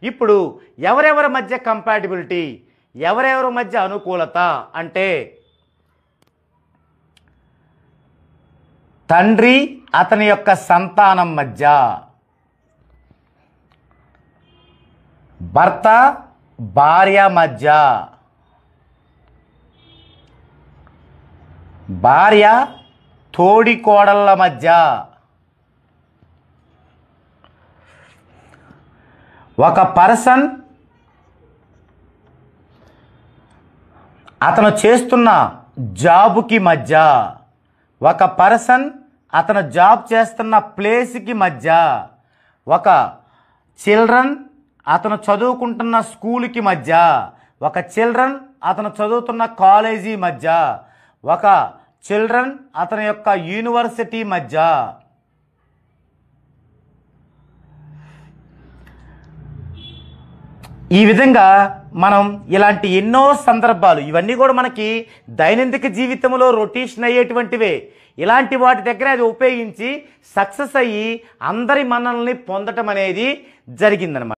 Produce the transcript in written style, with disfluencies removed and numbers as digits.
ఇప్పుడు ఎవరెవరి మధ్య కంపాటిబిలిటీ, ఎవరెవరి మధ్య అనుకూలత అంటే తండ్రి అతని యొక్క సంతానం మధ్య, భర్త భార్య మధ్య, భార్య తోడికోడళ్ళ మధ్య, ఒక పర్సన్ అతను చేస్తున్న జాబుకి మధ్య, ఒక పర్సన్ అతను జాబ్ చేస్తున్న ప్లేస్కి మధ్య, ఒక చిల్డ్రన్ అతను చదువుకుంటున్న స్కూల్కి మధ్య, ఒక చిల్డ్రన్ అతను చదువుతున్న కాలేజీ మధ్య, ఒక చిల్డ్రన్ అతని యొక్క యూనివర్సిటీ మధ్య. ఈ విధంగా మనం ఇలాంటి ఎన్నో సందర్భాలు, ఇవన్నీ కూడా మనకి దైనందిక జీవితంలో రొటేషన్ అయ్యేటువంటివే. ఇలాంటి వాటి దగ్గర అది ఉపయోగించి సక్సెస్ అయ్యి అందరి మన్ననల్ని పొందటం అనేది జరిగిందనమాట.